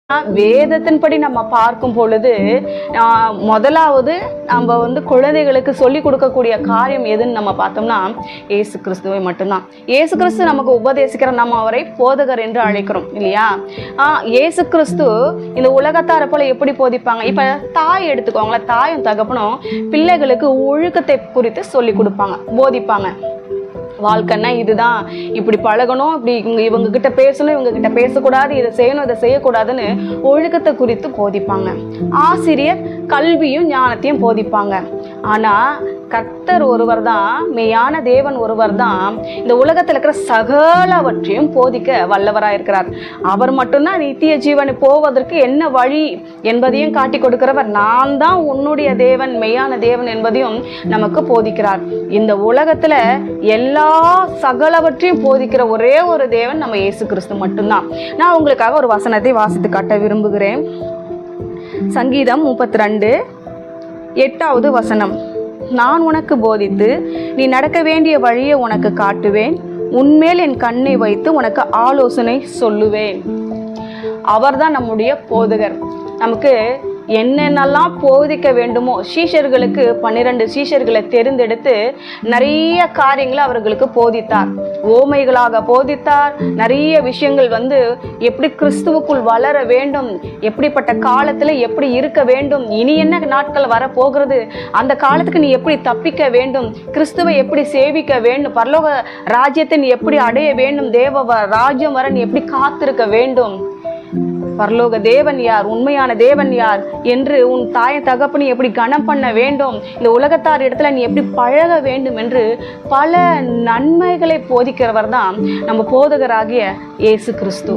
வேதத்தின்படி நம்ம பார்க்கும் பொழுது முதலாவது நம்ம குழந்தைகளுக்கு சொல்லி கொடுக்கக்கூடிய காரியம் எதுன்னு நம்ம பார்த்தோம்னா இயேசு கிறிஸ்துவை மட்டும்தான். இயேசு கிறிஸ்து நமக்கு உபதேசிக்கிற நம்ம அவரை போதகர் என்று அழைக்கிறோம் இல்லையா? இயேசு கிறிஸ்து இந்த உலகத்தார போல எப்படி போதிப்பாங்க? இப்ப தாய் எடுத்துக்கோங்களேன், தாயும் தகப்பனும் பிள்ளைகளுக்கு ஒழுக்கத்தை குறித்து சொல்லி கொடுப்பாங்க, போதிப்பாங்க. வாழ்க்கைன்னா இதுதான், இப்படி பழகணும், இப்படி இவங்க கிட்ட பேசணும், இவங்க கிட்ட பேசக்கூடாது, இதை செய்யணும், இதை செய்யக்கூடாதுன்னு ஒழுக்கத்தை குறித்து போதிப்பாங்க. ஆசிரியர் கல்வியும் ஞானத்தையும் போதிப்பாங்க. ஆனா கர்த்தர் ஒருவர் தான், மெய்யான தேவன் ஒருவர் தான் இந்த உலகத்தில் இருக்கிற சகலவற்றையும் போதிக்க வல்லவராக இருக்கிறார். அவர் மட்டும்தான் நித்திய ஜீவனை போவதற்கு என்ன வழி என்பதையும் காட்டி கொடுக்கிறவர். நான் தான் உன்னுடைய தேவன், மெய்யான தேவன் என்பதையும் நமக்கு போதிக்கிறார். இந்த உலகத்துல எல்லா சகலவற்றையும் போதிக்கிற ஒரே ஒரு தேவன் நம்ம இயேசு கிறிஸ்து மட்டும்தான். நான் உங்களுக்காக ஒரு வசனத்தை வாசித்து காட்ட விரும்புகிறேன். சங்கீதம் 32:8 வசனம். நான் உனக்கு போதித்து நீ நடக்க வேண்டிய வழியை உனக்கு காட்டுவேன், உன்மேல் என் கண்ணை வைத்து உனக்கு ஆலோசனை சொல்லுவேன். அவர்தான் நம்முடைய போதகர். நமக்கு என்னென்னலாம் போதிக்க வேண்டுமோ, சீஷர்களுக்கு 12 சீஷர்களை தெரிந்தெடுத்து நிறைய காரியங்களை அவர்களுக்கு போதித்தார். ஓமைகளாக போதித்தார். நிறைய விஷயங்கள் எப்படி கிறிஸ்துவுக்குள் வளர வேண்டும், எப்படிப்பட்ட காலத்துல எப்படி இருக்க வேண்டும், இனி என்ன நாட்கள் வர போகிறது, அந்த காலத்துக்கு நீ எப்படி தப்பிக்க வேண்டும், கிறிஸ்துவை எப்படி சேவிக்க வேண்டும், பரலோக ராஜ்யத்தை நீ எப்படி அடைய வேண்டும், தேவ ராஜ்யம் வர நீ எப்படி காத்திருக்க வேண்டும், பரலோக தேவன் யார், உண்மையான தேவன் யார் என்று உன் தாய் தகப்பனை எப்படி கனம் பண்ண வேண்டும், இந்த உலகத்தார் இடத்துல நீ எப்படி பழக வேண்டும் என்று பல நன்மைகளை போதிக்கிறவர் தான் நம்ம போதகராகிய இயேசு கிறிஸ்து.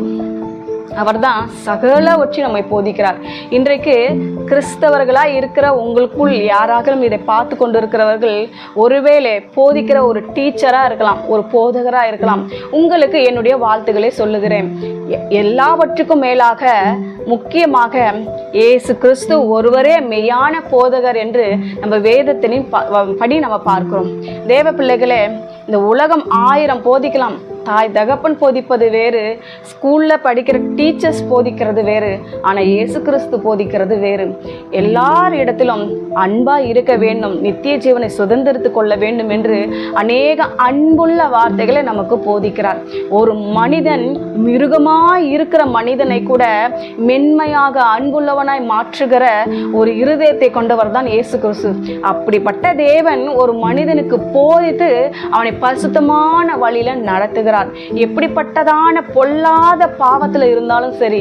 அவர்தான் சகலவற்றையும் நம்மை போதிக்கிறார். இன்றைக்கு கிறிஸ்தவர்களா இருக்கிற உங்களுக்குள் யாராகவும் இதை பார்த்து கொண்டு இருக்கிறவர்கள் ஒருவேளை போதிக்கிற ஒரு டீச்சரா இருக்கலாம், ஒரு போதகரா இருக்கலாம். உங்களுக்கு என்னுடைய வாழ்த்துக்களை சொல்லுகிறேன். எல்லாவற்றுக்கும் மேலாக முக்கியமாக இயேசு கிறிஸ்து ஒருவரே மெய்யான போதகர் என்று நம்ம வேதத்தின் படி நம்ம பார்க்கிறோம். தேவ பிள்ளைகளே, இந்த உலகம் 1000 போதிக்கலாம். தாய் தகப்பன் போதிப்பது வேறு, ஸ்கூல்ல படிக்கிற டீச்சர்ஸ் போதிக்கிறது வேறு, ஆனா இயேசு கிறிஸ்து போதிக்கிறது வேறு. எல்லார் இடத்திலும் அன்பா இருக்க வேண்டும், நித்திய ஜீவனை சுதந்திரித்து கொள்ள வேண்டும் என்று அநேக அன்புள்ள வார்த்தைகளை நமக்கு போதிக்கிறார். ஒரு மனிதன் மிருகமாய் இருக்கிற மனிதனை கூட மென்மையாக அன்புள்ளவனாய் மாற்றுகிற ஒரு இருதயத்தை கொண்டவர் தான் இயேசு கிறிஸ்து. அப்படிப்பட்ட தேவன் ஒரு மனிதனுக்கு போதித்து அவனை பரிசுத்தமான வழியில நடத்துகிறார். எப்படிப்பட்டதான பொல்லாத பாவத்துல இருந்தாலும் சரி,